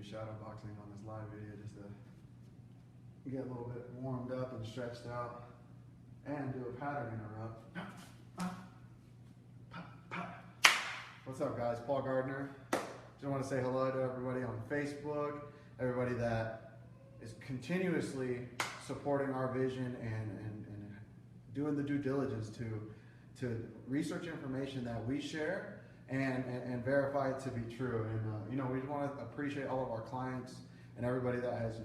shadow boxing on this live video just to get a little bit warmed up and stretched out and do a pattern interrupt. What's up, guys? Paul Gardner. Just want to say hello to everybody on Facebook, everybody that is continuously supporting our vision and doing the due diligence to research information that we share and verify it to be true. And we want to appreciate all of our clients and everybody that has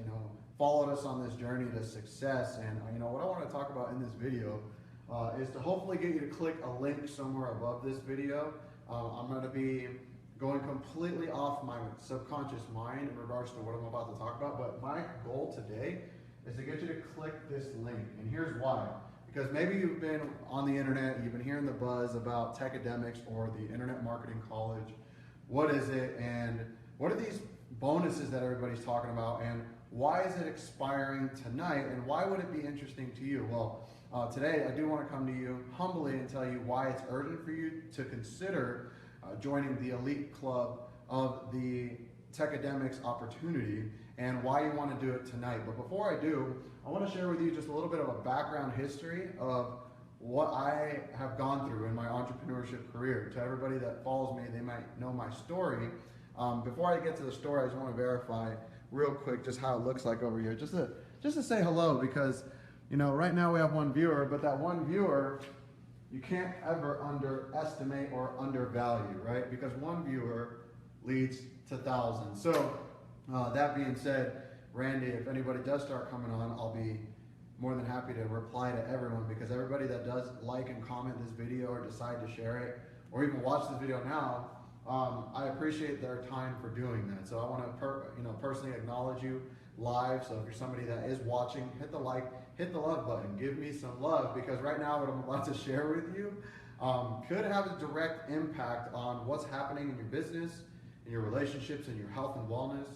followed us on this journey to success. And what I want to talk about in this video is to hopefully get you to click a link somewhere above this video. I'm going to be going completely off my subconscious mind in regards to what I'm about to talk about, but my goal today is to get you to click this link. And here's why. Because maybe you've been on the internet, you've been hearing the buzz about Tecademics or the Internet Marketing College. What is it, and what are these bonuses that everybody's talking about, and why is it expiring tonight, and why would it be interesting to you? Well, today I do want to come to you humbly and tell you why it's urgent for you to consider joining the elite club of the Tecademics opportunity and why you want to do it tonight. But before I do, I want to share with you just a little bit of a background history of what I have gone through in my entrepreneurship career. To everybody that follows me, they might know my story. Before I get to the story, I just want to verify real quick just how it looks like over here. Just to say hello, because right now we have one viewer, but that one viewer, you can't ever underestimate or undervalue, right? Because one viewer leads to thousands. So that being said, Randy, if anybody does start coming on, I'll be more than happy to reply to everyone, because everybody that does like and comment this video or decide to share it or even watch this video now, I appreciate their time for doing that. So I want to personally acknowledge you live. So if you're somebody that is watching, hit the like, hit the love button, give me some love, because right now what I'm about to share with you could have a direct impact on what's happening in your business, in your relationships, in your health and wellness,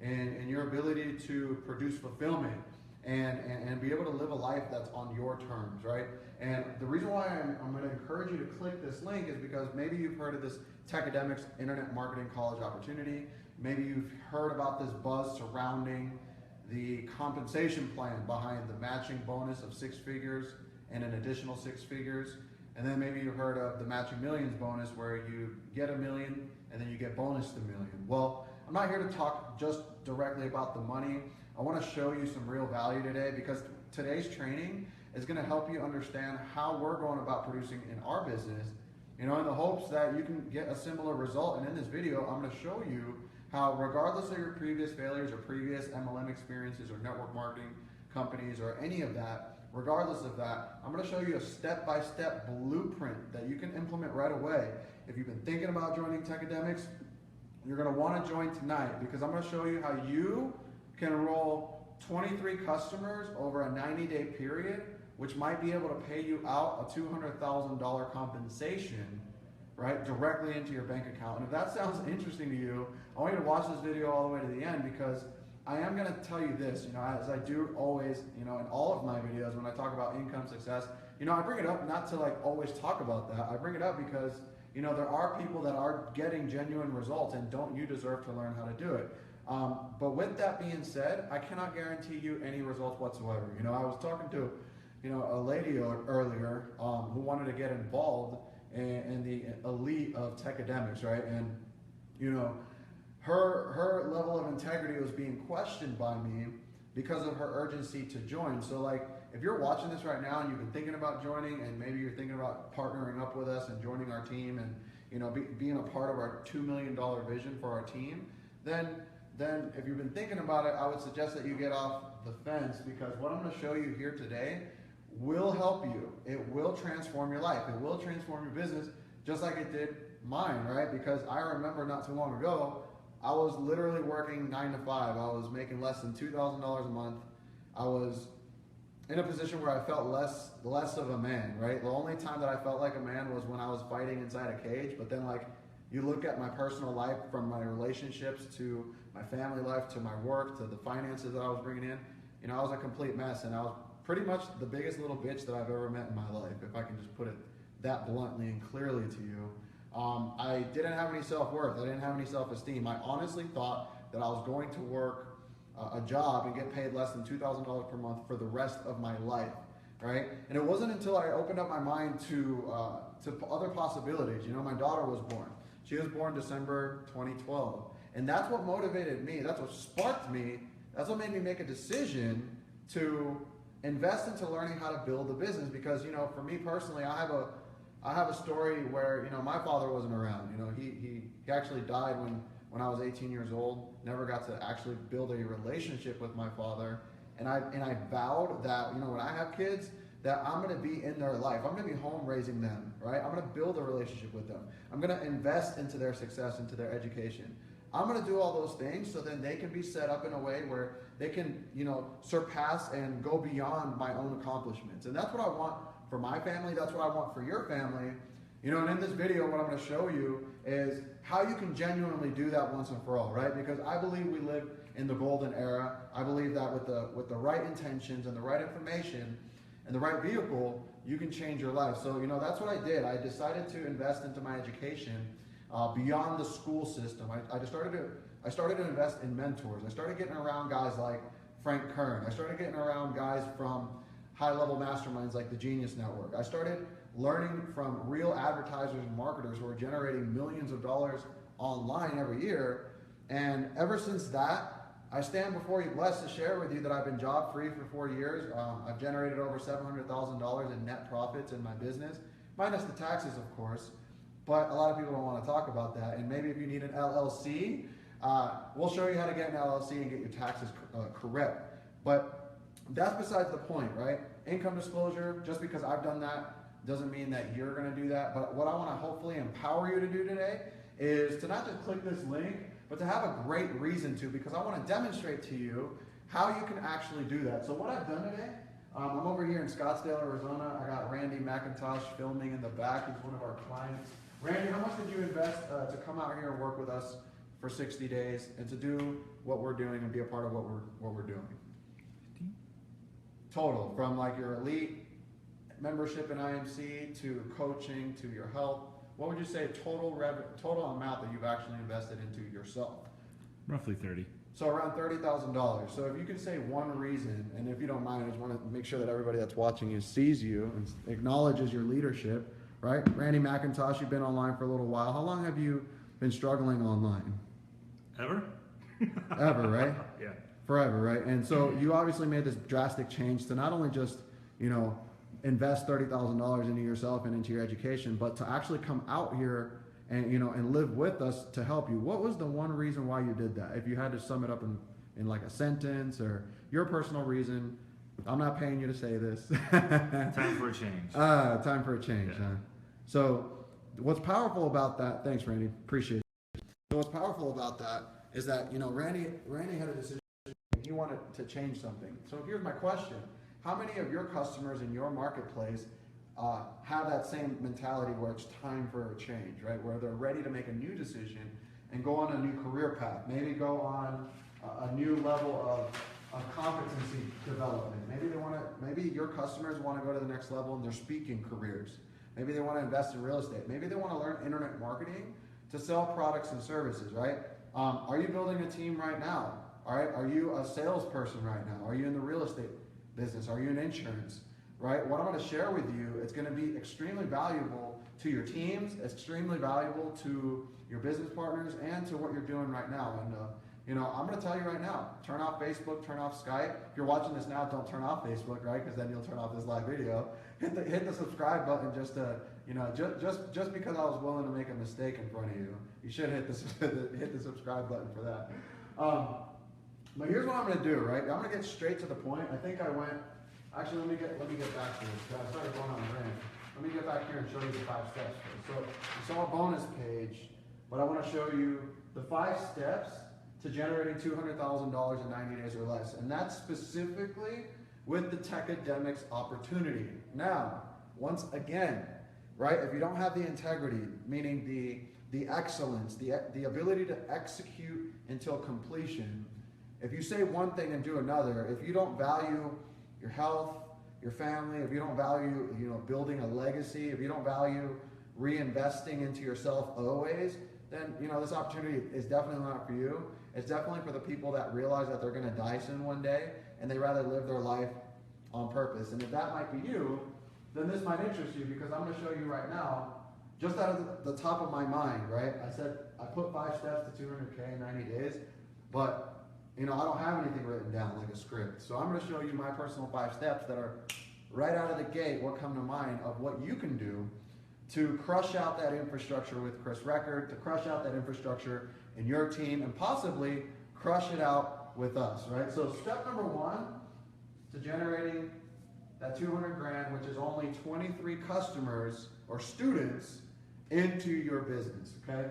and your ability to produce fulfillment and be able to live a life that's on your terms, right? And the reason why I'm going to encourage you to click this link is because maybe you've heard of this Tecademics Internet Marketing College opportunity. Maybe you've heard about this buzz surrounding the compensation plan behind the matching bonus of 6 figures and an additional 6 figures. And then maybe you've heard of the Matching Millions bonus, where you get $1 million and then you get bonus $1 million. Well, I'm not here to talk just directly about the money. I want to show you some real value today, because today's training is going to help you understand how we're going about producing in our business, in the hopes that you can get a similar result. And in this video, I'm going to show you how, regardless of your previous failures or previous MLM experiences or network marketing companies or any of that, regardless of that, I'm going to show you a step-by-step blueprint that you can implement right away. If you've been thinking about joining Tecademics, you're going to want to join tonight, because I'm going to show you how you can enroll 23 customers over a 90-day period, which might be able to pay you out a $200,000 compensation, right, directly into your bank account. And if that sounds interesting to you, I want you to watch this video all the way to the end, because I am going to tell you this, as I do always, in all of my videos when I talk about income success, I bring it up not to always talk about that. I bring it up because, there are people that are getting genuine results, and don't you deserve to learn how to do it. But with that being said, I cannot guarantee you any results whatsoever. I was talking to, a lady earlier who wanted to get involved in the elite of Tecademics, right? And, her level of integrity was being questioned by me because of her urgency to join. So if you're watching this right now and you've been thinking about joining, and maybe you're thinking about partnering up with us and joining our team and being a part of our $2 million vision for our team, then if you've been thinking about it, I would suggest that you get off the fence, because what I'm going to show you here today will help you. It will transform your life. It will transform your business, just like it did mine, right? Because I remember not too long ago, I was literally working 9 to 5. I was making less than $2,000 a month. I was in a position where I felt less of a man, right? The only time that I felt like a man was when I was fighting inside a cage. But then you look at my personal life, from my relationships to my family life to my work to the finances that I was bringing in, I was a complete mess, and I was pretty much the biggest little bitch that I've ever met in my life, if I can just put it that bluntly and clearly to you. I didn't have any self-worth. I didn't have any self-esteem. I honestly thought that I was going to work a job and get paid less than $2,000 per month for the rest of my life, right? And it wasn't until I opened up my mind to other possibilities. You know, my daughter was born. She was born December 2012. And that's what motivated me. That's what sparked me. That's what made me make a decision to invest into learning how to build a business. Because, you know, for me personally, I have a story where, you know, my father wasn't around. You know, he actually died when I was 18 years old. Never got to actually build a relationship with my father. And I vowed that, you know, when I have kids, that I'm going to be in their life. I'm going to be home raising them, right? I'm going to build a relationship with them. I'm going to invest into their success, into their education. I'm going to do all those things so then they can be set up in a way where they can, you know, surpass and go beyond my own accomplishments. And that's what I want for my family. That's what I want for your family. You know, and in this video, what I'm going to show you is how you can genuinely do that once and for all, right? Because I believe we live in the golden era. I believe that with the right intentions and the right information and the right vehicle, you can change your life. So, you know, that's what I did. I decided to invest into my education beyond the school system. I started to invest in mentors. I started getting around guys like Frank Kern. I started getting around guys from high-level masterminds like the Genius Network. I started learning from real advertisers and marketers who are generating millions of dollars online every year. And ever since that, I stand before you blessed to share with you that I've been job-free for 4 years. I've generated over $700,000 in net profits in my business, minus the taxes, of course. But a lot of people don't want to talk about that. And maybe if you need an LLC, we'll show you how to get an LLC and get your taxes correct. But that's besides the point, right? Income disclosure, just because I've done that doesn't mean that you're going to do that. But what I want to hopefully empower you to do today is to not just click this link, but to have a great reason to, because I want to demonstrate to you how you can actually do that. So what I've done today, I'm over here in Scottsdale, Arizona. I got Randy McIntosh filming in the back. He's one of our clients. Randy, how much did you invest to come out here and work with us for 60 days and to do what we're doing and be a part of what we're doing? Total, from like your elite membership in IMC to coaching to your health. What would you say total amount that you've actually invested into yourself? Roughly 30. So around $30,000. So if you can say one reason, and if you don't mind, I just want to make sure that everybody that's watching you sees you and acknowledges your leadership, right? Randy McIntosh, you've been online for a little while. How long have you been struggling online? Ever? Ever, right? Yeah. Forever, right? And so you obviously made this drastic change to not only just, you know, invest $30,000 into yourself and into your education, but to actually come out here and, you know, and live with us to help you. What was the one reason why you did that? If you had to sum it up in like a sentence or your personal reason, I'm not paying you to say this. Time for a change. Time for a change, yeah. Huh? So what's powerful about that, thanks Randy, appreciate it. So what's powerful about that is that, you know, Randy had a decision. He wanted to change something. So here's my question. How many of your customers in your marketplace have that same mentality where it's time for a change, right? Where they're ready to make a new decision and go on a new career path. Maybe go on a new level of competency development. Maybe your customers want to go to the next level in their speaking careers. Maybe they want to invest in real estate. Maybe they want to learn internet marketing to sell products and services, right? Are you building a team right now? All right, are you a salesperson right now? Are you in the real estate business? Are you in insurance? Right? What I'm going to share with you, it's going to be extremely valuable to your teams, extremely valuable to your business partners, and to what you're doing right now. And you know, I'm going to tell you right now, turn off Facebook, turn off Skype. If you're watching this now, don't turn off Facebook, right? Because then you'll turn off this live video. Hit the subscribe button just to, you know, just because I was willing to make a mistake in front of you. You should hit the subscribe button for that. But here's what I'm going to do, right? I'm going to get straight to the point. I think I went. Actually, let me get back to this. I started going on a rant. Let me get back here and show you the 5 steps first. So you saw a bonus page, but I want to show you the 5 steps to generating $200,000 in 90 days or less, and that's specifically with the Tecademics opportunity. Now, once again, right? If you don't have the integrity, meaning the excellence, the ability to execute until completion. If you say one thing and do another, if you don't value your health, your family, if you don't value, you know, building a legacy, if you don't value reinvesting into yourself always, then, you know, this opportunity is definitely not for you. It's definitely for the people that realize that they're going to die soon one day, and they rather live their life on purpose. And if that might be you, then this might interest you, because I'm going to show you right now, just out of the top of my mind, right? I said I put 5 steps to 200K in 90 days, but I don't have anything written down like a script. So I'm going to show you my personal 5 steps that are right out of the gate what come to mind of what you can do to crush out that infrastructure with Chris Record, to crush out that infrastructure in your team, and possibly crush it out with us, right? So step number 1 to generating that 200 grand, which is only 23 customers or students into your business, okay?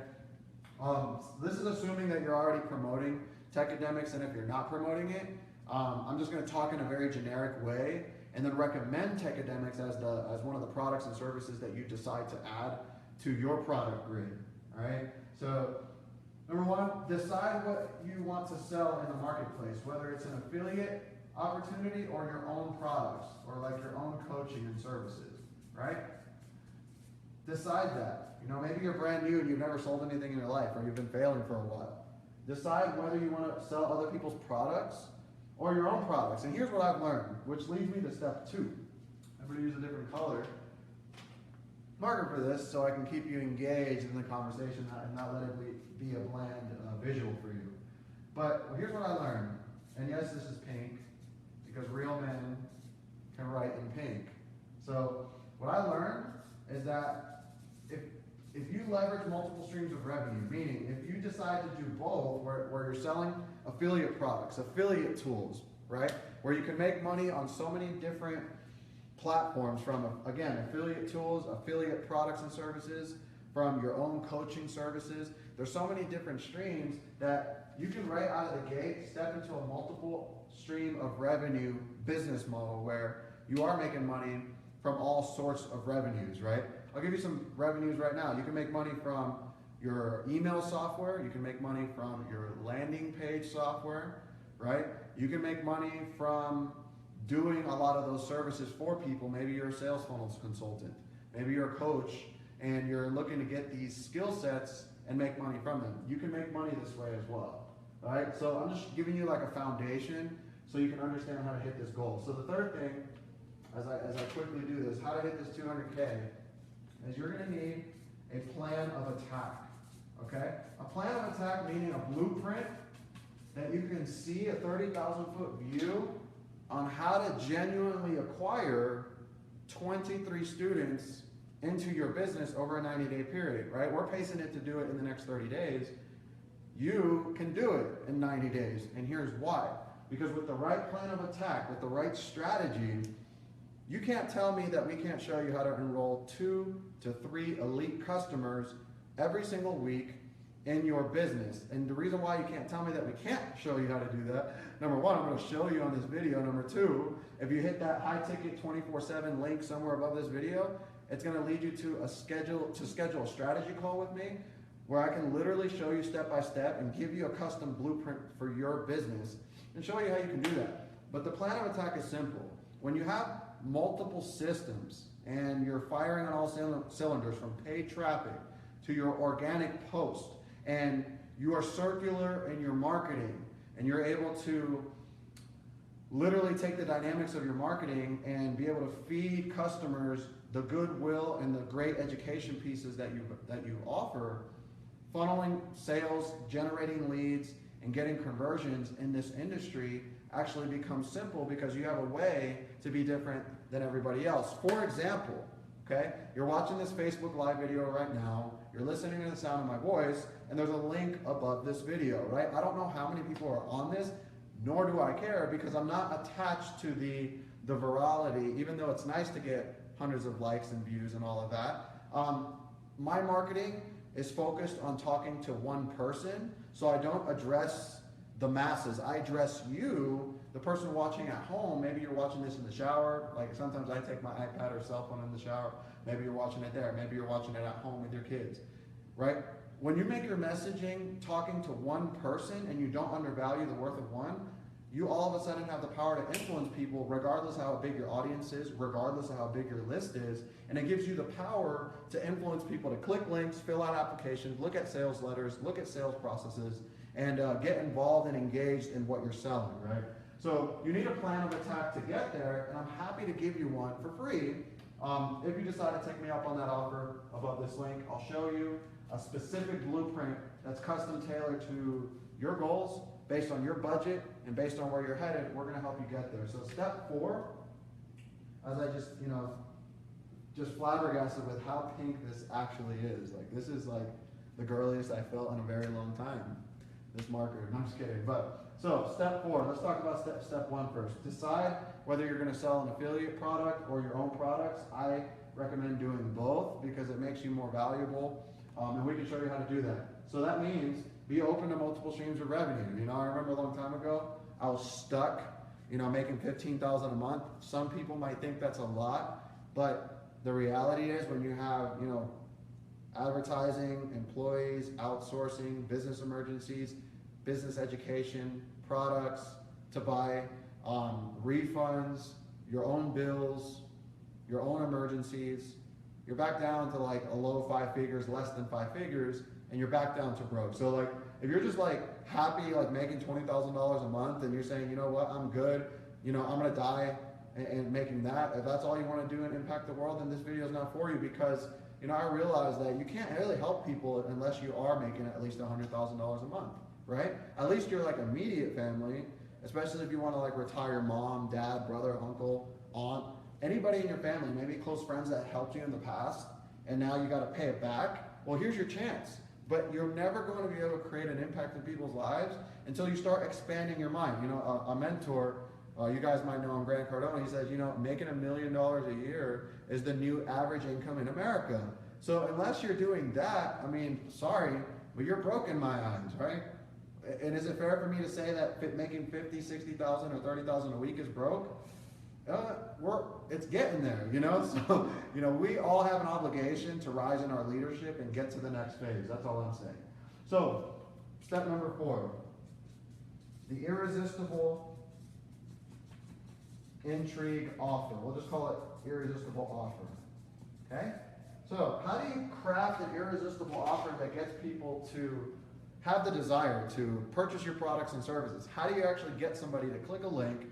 This is assuming that you're already promoting Tecademics, and if you're not promoting it, I'm just going to talk in a very generic way and then recommend Tecademics as one of the products and services that you decide to add to your product grid, all right? So number 1, decide what you want to sell in the marketplace, whether it's an affiliate opportunity or your own products or like your own coaching and services, right? Decide that. Maybe you're brand new and you've never sold anything in your life, or you've been failing for a while. Decide whether you want to sell other people's products or your own products. And here's what I've learned, which leads me to step 2. I'm going to use a different color marker for this so I can keep you engaged in the conversation and not let it be a bland visual for you. But here's what I learned. And yes, this is pink, because real men can write in pink. So what I learned is that if you leverage multiple streams of revenue, meaning if you decide to do both, where you're selling affiliate products, affiliate tools, right, where you can make money on so many different platforms, from, again, affiliate tools, affiliate products and services, from your own coaching services. There's so many different streams that you can right out of the gate step into a multiple stream of revenue business model where you are making money from all sorts of revenues, right? I'll give you some revenues right now. You can make money from your email software. You can make money from your landing page software, right? You can make money from doing a lot of those services for people. Maybe you're a sales funnels consultant. Maybe you're a coach and you're looking to get these skill sets and make money from them. You can make money this way as well, right? So I'm just giving you like a foundation so you can understand how to hit this goal. So the third thing, as I quickly do this, how to hit this 200K, is you're going to need a plan of attack, okay? A plan of attack meaning a blueprint that you can see, a 30,000-foot view on how to genuinely acquire 23 students into your business over a 90-day period, right? We're pacing it to do it in the next 30 days. You can do it in 90 days, and here's why. Because with the right plan of attack, with the right strategy, you can't tell me that we can't show you how to enroll 2 to 3 elite customers every single week in your business. And the reason why you can't tell me that we can't show you how to do that, number 1, I'm going to show you on this video. Number 2, if you hit that high ticket 24/7 link somewhere above this video, it's going to lead you to schedule a strategy call with me, where I can literally show you step by step and give you a custom blueprint for your business and show you how you can do that. But the plan of attack is simple. When you have multiple systems and you're firing on all cylinders, from paid traffic to your organic post, and you are circular in your marketing, and you're able to literally take the dynamics of your marketing and be able to feed customers the goodwill and the great education pieces that you offer, funneling sales, generating leads, and getting conversions in this industry actually becomes simple, because you have a way to be different than everybody else. For example, okay, you're watching this Facebook Live video right now, you're listening to the sound of my voice, and there's a link above this video, right? I don't know how many people are on this, nor do I care, because I'm not attached to the virality, even though it's nice to get hundreds of likes and views and all of that. My marketing is focused on talking to one person, so I don't address the masses. I address you, the person watching at home. Maybe you're watching this in the shower. Like sometimes I take my iPad or cell phone in the shower. Maybe you're watching it there. Maybe you're watching it at home with your kids, right? When you make your messaging talking to one person and you don't undervalue the worth of one, you all of a sudden have the power to influence people regardless of how big your audience is, regardless of how big your list is, and it gives you the power to influence people to click links, fill out applications, look at sales letters, look at sales processes, and get involved and engaged in what you're selling, right? So you need a plan of attack to get there, and I'm happy to give you one for free. If you decide to take me up on that offer above this link, I'll show you a specific blueprint that's custom tailored to your goals, based on your budget, and based on where you're headed. We're gonna help you get there. So step 4, as I just flabbergasted with how pink this actually is. Like, this is like the girliest I felt in a very long time. This marker, no, I'm just kidding. But, so step 4, let's talk about step 1 first. Decide whether you're gonna sell an affiliate product or your own products. I recommend doing both because it makes you more valuable, and we can show you how to do that. So that means be open to multiple streams of revenue. You know, I remember a long time ago, I was stuck, you know, making $15,000 a month. Some people might think that's a lot, but the reality is when you have, you know, advertising, employees, outsourcing, business emergencies, business education, products to buy, refunds, your own bills, your own emergencies, you're back down to like a low 5 figures, less than 5 figures, and you're back down to broke. So like, if you're just like happy, like making $20,000 a month and you're saying, you know what, I'm good, you know, I'm gonna die and making that, if that's all you wanna do and impact the world, then this video is not for you, because, you know, I realize that you can't really help people unless you are making at least $100,000 a month, right? At least you're like immediate family, especially if you wanna like retire mom, dad, brother, uncle, aunt, anybody in your family, maybe close friends that helped you in the past, and now you gotta pay it back. Well, here's your chance. But you're never going to be able to create an impact in people's lives until you start expanding your mind. You know, a mentor, you guys might know him, Grant Cardone, he says, you know, making $1 million a year is the new average income in America. So unless you're doing that, I mean, sorry, but you're broke in my eyes, right? And is it fair for me to say that making $50,000, $60,000, or $30,000 a week is broke? It's getting there, you know? So, you know, we all have an obligation to rise in our leadership and get to the next phase. That's all I'm saying. So, step number 4, the irresistible intrigue offer. We'll just call it irresistible offer, okay? So, how do you craft an irresistible offer that gets people to have the desire to purchase your products and services? How do you actually get somebody to click a link,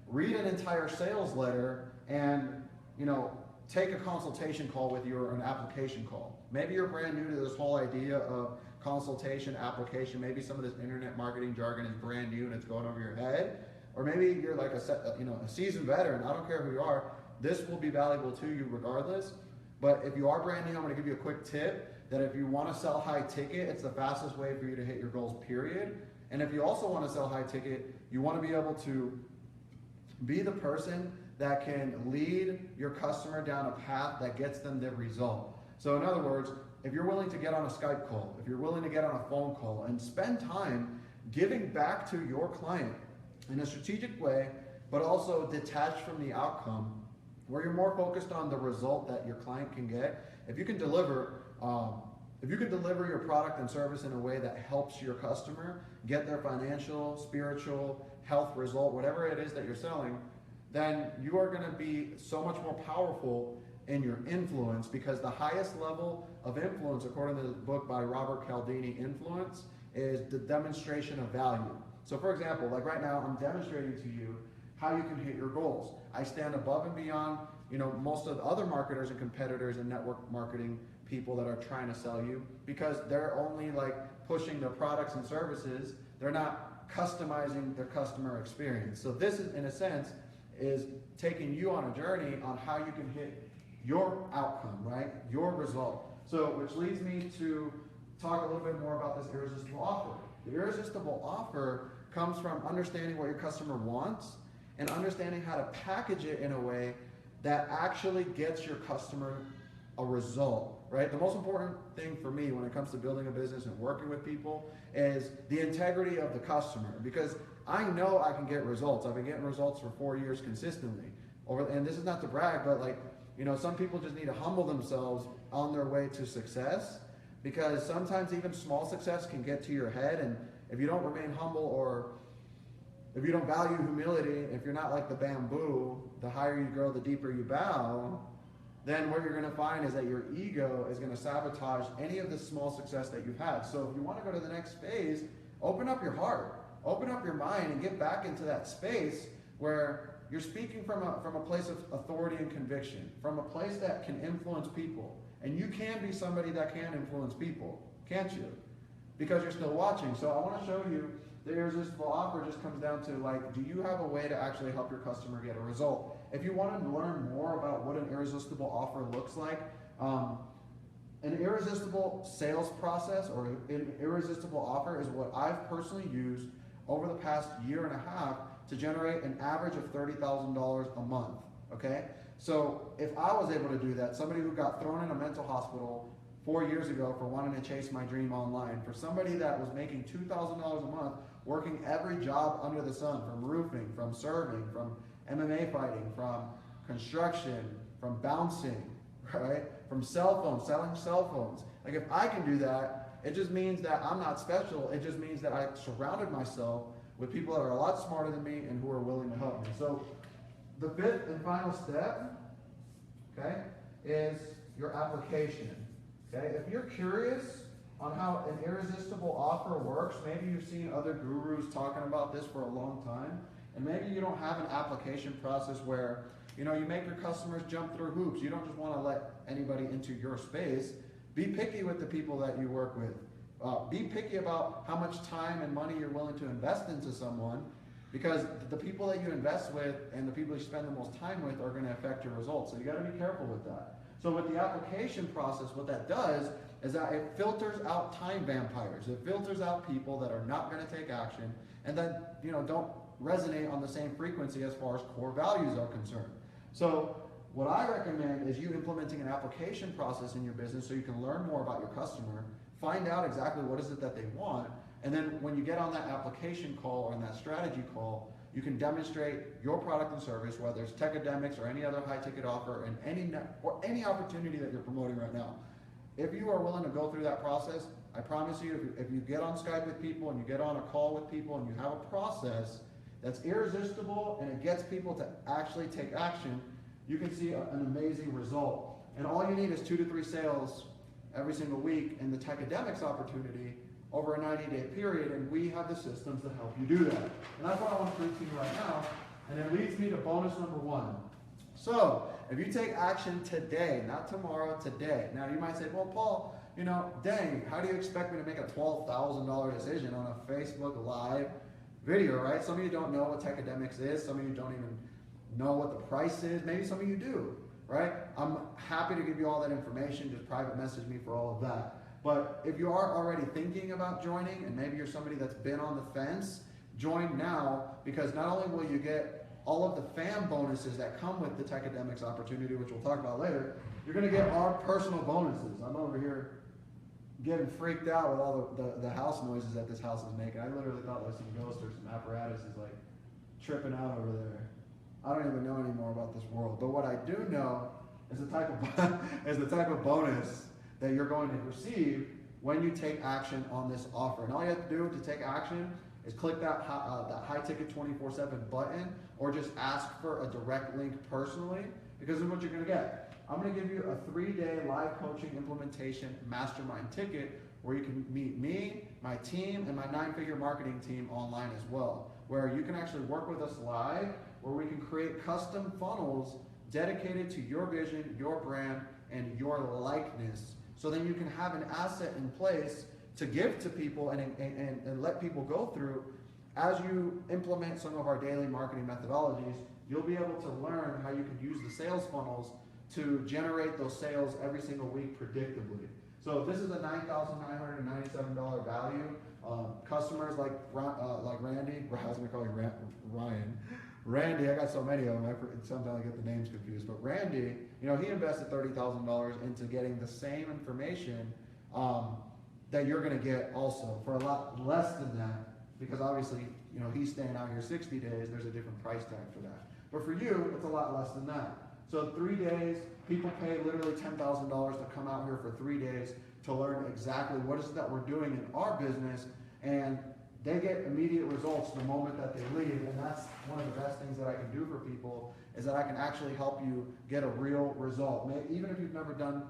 read an entire sales letter, and, you know, take a consultation call with you or an application call? Maybe you're brand new to this whole idea of consultation, application. Maybe some of this internet marketing jargon is brand new and it's going over your head. Or maybe you're like a seasoned veteran. I don't care who you are. This will be valuable to you regardless. But if you are brand new, I'm going to give you a quick tip that if you want to sell high ticket, it's the fastest way for you to hit your goals, period. And if you also want to sell high ticket, you want to be able to be the person that can lead your customer down a path that gets them the result. So in other words, if you're willing to get on a Skype call, if you're willing to get on a phone call and spend time giving back to your client in a strategic way, but also detached from the outcome, where you're more focused on the result that your client can get, if you can deliver your product and service in a way that helps your customer get their financial, spiritual, health result, whatever it is that you're selling, then you are going to be so much more powerful in your influence, because the highest level of influence, according to the book by Robert Cialdini, Influence, is the demonstration of value. So for example, like right now, I'm demonstrating to you how you can hit your goals. I stand above and beyond, you know, most of the other marketers and competitors and network marketing people that are trying to sell you, because they're only like pushing their products and services. They're not customizing their customer experience. So this is, in a sense, is taking you on a journey on how you can hit your outcome, right? Your result. So, which leads me to talk a little bit more about this irresistible offer. The irresistible offer comes from understanding what your customer wants and understanding how to package it in a way that actually gets your customer a result, right? The most important thing for me when it comes to building a business and working with people is the integrity of the customer, because I know I can get results. I've been getting results for 4 years consistently. And this is not to brag, but like, you know, some people just need to humble themselves on their way to success, because sometimes even small success can get to your head, and if you don't remain humble, or if you don't value humility, if you're not like the bamboo, the higher you grow, the deeper you bow, then what you're going to find is that your ego is going to sabotage any of the small success that you've had. So if you want to go to the next phase, Open up your heart, open up your mind, and get back into that space where you're speaking from a place of authority and conviction, from a place that can influence people. And you can be somebody that can influence people, can't you? Because you're still watching. So I want to show you the irresistible offer just comes down to, like, do you have a way to actually help your customer get a result? If you want to learn more about what an irresistible offer looks like, an irresistible sales process or an irresistible offer is what I've personally used over the past year and a half to generate an average of $30,000 a month, okay? So if I was able to do that, somebody who got thrown in a mental hospital 4 years ago for wanting to chase my dream online, for somebody that was making $2,000 a month, working every job under the sun, from roofing, from serving, from MMA fighting, from construction, from bouncing, right? From cell phones, selling cell phones. Like, if I can do that, it just means that I'm not special. It just means that I surrounded myself with people that are a lot smarter than me and who are willing to help me. So the fifth and final step, okay, is your application. Okay, if you're curious on how an irresistible offer works, maybe you've seen other gurus talking about this for a long time, and maybe you don't have an application process where, you know, you make your customers jump through hoops. You don't just want to let anybody into your space. Be picky with the people that you work with. Be picky about how much time and money you're willing to invest into someone, because the people that you invest with and the people you spend the most time with are going to affect your results. So you got to be careful with that. So with the application process, what that does is that it filters out time vampires. It filters out people that are not going to take action and that, you know, don't resonate on the same frequency as far as core values are concerned. So what I recommend is you implementing an application process in your business so you can learn more about your customer, find out exactly what is it that they want, and then when you get on that application call or in that strategy call, you can demonstrate your product and service, whether it's Tecademics or any other high-ticket offer and any opportunity that you're promoting right now. If you are willing to go through that process, I promise you, if you get on Skype with people and you get on a call with people and you have a process that's irresistible and it gets people to actually take action, you can see an amazing result. And all you need is 2 to 3 sales every single week in the Tecademics opportunity over a 90-day period, and we have the systems to help you do that. And that's what I want to prove to you right now, and it leads me to bonus number 1. So, if you take action today, not tomorrow, today. Now, you might say, well, Paul, you know, dang, how do you expect me to make a $12,000 decision on a Facebook Live video, right? Some of you don't know what Tecademics is. Some of you don't even know what the price is. Maybe some of you do, right? I'm happy to give you all that information. Just private message me for all of that. But if you are already thinking about joining, and maybe you're somebody that's been on the fence, join now, because not only will you get all of the fan bonuses that come with the Tecademics opportunity, which we'll talk about later, you're going to get our personal bonuses. I'm over here getting freaked out with all the house noises that this house is making. I literally thought like some ghost or some apparatus is like tripping out over there. I don't even know anymore about this world. But what I do know is the type of bonus that you're going to receive when you take action on this offer. And all you have to do to take action is click that high ticket 24/7 button, or just ask for a direct link personally, because this is what you're going to get. I'm going to give you a 3-day live coaching implementation mastermind ticket where you can meet me, my team, and my 9-figure marketing team online as well, where you can actually work with us live, where we can create custom funnels dedicated to your vision, your brand, and your likeness. So then you can have an asset in place to give to people and let people go through. As you implement some of our daily marketing methodologies, you'll be able to learn how you can use the sales funnels to generate those sales every single week predictably. So this is a $9,997 value. Customers like Randy, I was going to call you Ryan. Randy, I got so many of them, sometimes I get the names confused, but Randy, you know, he invested $30,000 into getting the same information that you're going to get also for a lot less than that, because obviously, you know, he's staying out here 60 days, there's a different price tag for that. But for you, it's a lot less than that. So 3 days, people pay literally $10,000 to come out here for 3 days to learn exactly what is it that we're doing in our business, and they get immediate results the moment that they leave. And that's one of the best things that I can do for people, is that I can actually help you get a real result. Even if you've never done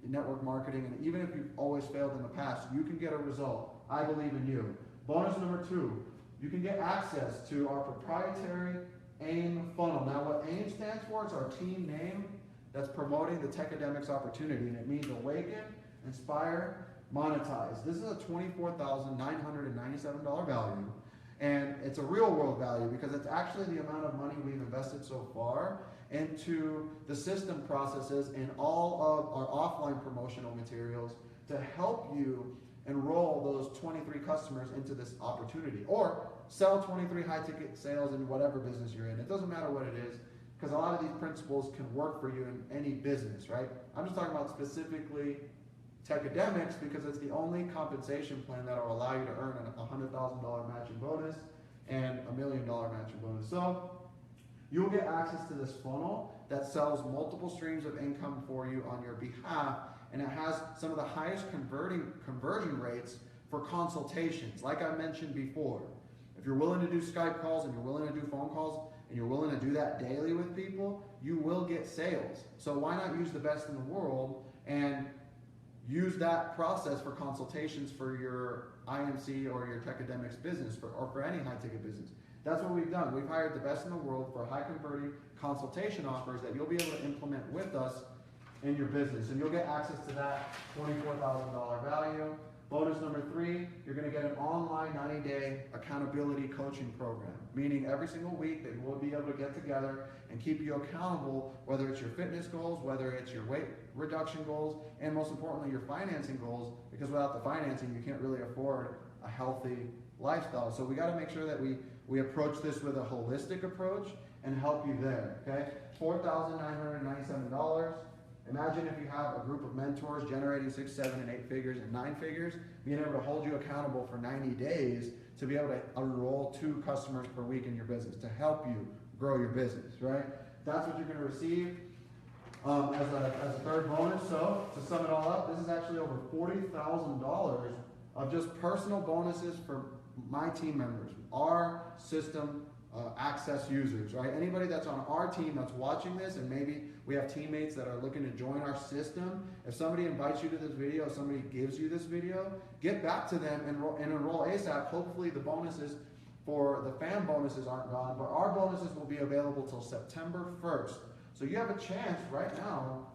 network marketing, and even if you've always failed in the past, you can get a result. I believe in you. Bonus number 2, you can get access to our proprietary AIM funnel. Now what AIM stands for is our team name that's promoting the Tecademics opportunity, and it means awaken, inspire, monetize. This is a $24,997 value, and it's a real world value because it's actually the amount of money we've invested so far into the system processes and all of our offline promotional materials to help you enroll those 23 customers into this opportunity, or sell 23 high ticket sales in whatever business you're in. It doesn't matter what it is, because a lot of these principles can work for you in any business, right? I'm just talking about specifically Tecademics because it's the only compensation plan that will allow you to earn a $100,000 matching bonus and $1 million matching bonus. So you'll get access to this funnel that sells multiple streams of income for you on your behalf, and it has some of the highest conversion rates for consultations. Like I mentioned before, if you're willing to do Skype calls and you're willing to do phone calls and you're willing to do that daily with people, you will get sales. So why not use the best in the world and use that process for consultations for your IMC or your Tecademics business or for any high ticket business. That's what we've done. We've hired the best in the world for high converting consultation offers that you'll be able to implement with us in your business. And you'll get access to that $24,000 value. Bonus number 3, you're going to get an online 90-day accountability coaching program, meaning every single week that we'll be able to get together and keep you accountable, whether it's your fitness goals, whether it's your weight reduction goals, and most importantly, your financing goals, because without the financing, you can't really afford a healthy lifestyle. So we got to make sure that we approach this with a holistic approach and help you there, okay? $4,997. Imagine if you have a group of mentors generating 6, 7, and 8 figures and 9 figures, being able to hold you accountable for 90 days to be able to enroll 2 customers per week in your business to help you grow your business, right? That's what you're going to receive as a third bonus. So to sum it all up, this is actually over $40,000 of just personal bonuses for my team members, our system access users, right? Anybody that's on our team that's watching this, and maybe we have teammates that are looking to join our system. If somebody invites you to this video, somebody gives you this video, get back to them and enroll ASAP. Hopefully the bonuses for the fan bonuses aren't gone, but our bonuses will be available till September 1st. So you have a chance right now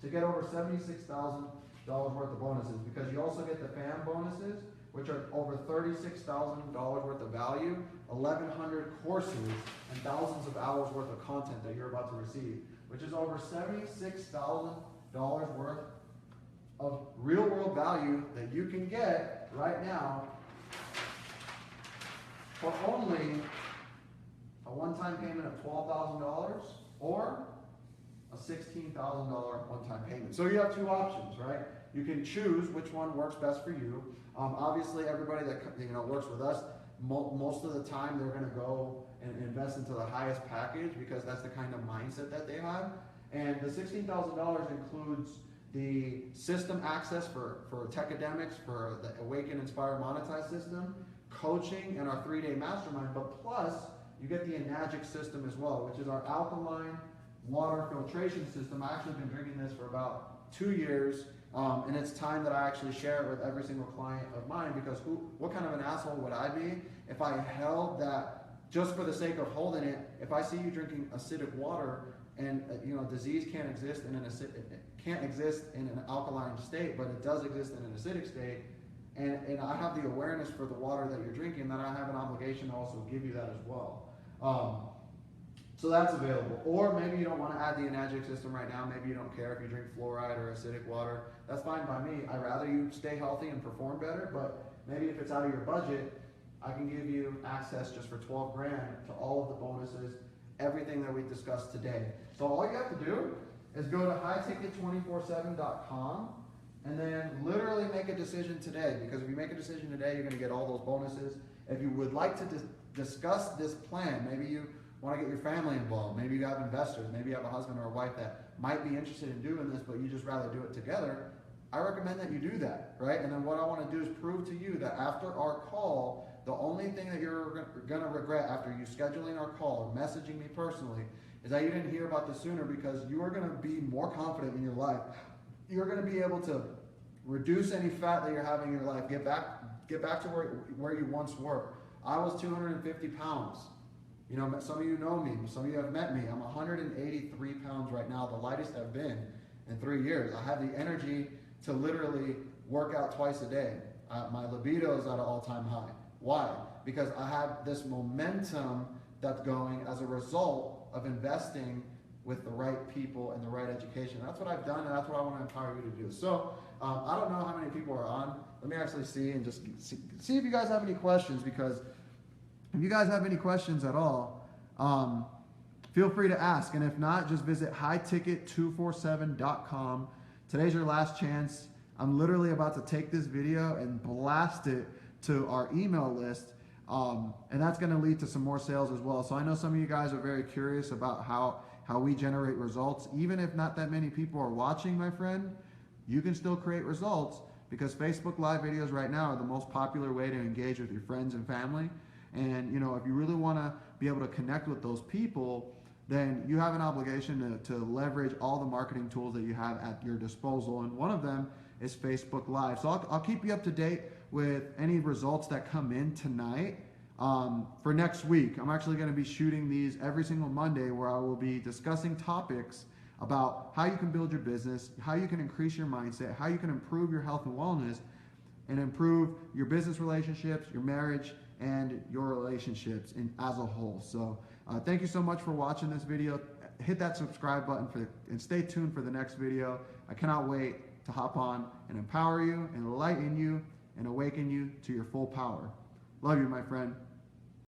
to get over $76,000 worth of bonuses, because you also get the fan bonuses, which are over $36,000 worth of value, 1,100 courses, and thousands of hours worth of content that you're about to receive, which is over $76,000 worth of real world value that you can get right now for only a one-time payment of $12,000 or a $16,000 one-time payment. So you have 2 options, right? You can choose which one works best for you. Obviously, everybody that works with us, most of the time they're going to go and invest into the highest package because that's the kind of mindset that they have. And the $16,000 includes the system access for Tecademics, for the Awaken, Inspire, Monetize system, coaching, and our 3-day mastermind. But plus, you get the Enagic system as well, which is our alkaline water filtration system. I've actually been drinking this for about 2 years. And it's time that I actually share it with every single client of mine, because what kind of an asshole would I be if I held that just for the sake of holding it? If I see you drinking acidic water and disease can't exist in an alkaline state, but it does exist in an acidic state, and I have the awareness for the water that you're drinking, then I have an obligation to also give you that as well. So that's available. Or maybe you don't want to add the Enagic system right now. Maybe you don't care if you drink fluoride or acidic water. That's fine by me. I'd rather you stay healthy and perform better, but maybe if it's out of your budget, I can give you access just for $12 grand to all of the bonuses, everything that we discussed today. So all you have to do is go to highticket247.com and then literally make a decision today, because if you make a decision today, you're going to get all those bonuses. If you would like to discuss this plan, maybe you want to get your family involved, maybe you have investors, maybe you have a husband or a wife that might be interested in doing this, but you just rather do it together, I recommend that you do that, right? And then what I want to do is prove to you that after our call, the only thing that you're going to regret after you scheduling our call or messaging me personally is that you didn't hear about this sooner, because you are going to be more confident in your life. You're going to be able to reduce any fat that you're having in your life, get back get back to where you once were. I was 250 pounds. You know, some of you know me. Some of you have met me. I'm 183 pounds right now, the lightest I've been in 3 years. I have the energy to literally work out twice a day. My libido is at an all-time high. Why? Because I have this momentum that's going as a result of investing with the right people and the right education. That's what I've done, and that's what I want to empower you to do. So I don't know how many people are on. Let me actually see and just see if you guys have any questions, because if you guys have any questions at all, feel free to ask. And if not, just visit highticket247.com. Today's your last chance. I'm literally about to take this video and blast it to our email list. And that's going to lead to some more sales as well. So I know some of you guys are very curious about how we generate results. Even if not that many people are watching, my friend, you can still create results, because Facebook Live videos right now are the most popular way to engage with your friends and family. And, you know, if you really want to be able to connect with those people, then you have an obligation to leverage all the marketing tools that you have at your disposal. And one of them is Facebook Live. So I'll keep you up to date with any results that come in tonight. For next week, I'm actually going to be shooting these every single Monday, where I will be discussing topics about how you can build your business, how you can increase your mindset, how you can improve your health and wellness, and improve your business relationships, your marriage, and your relationships as a whole. So thank you so much for watching this video. Hit that subscribe button and stay tuned for the next video. I cannot wait to hop on and empower you, and enlighten you, and awaken you to your full power. Love you, my friend.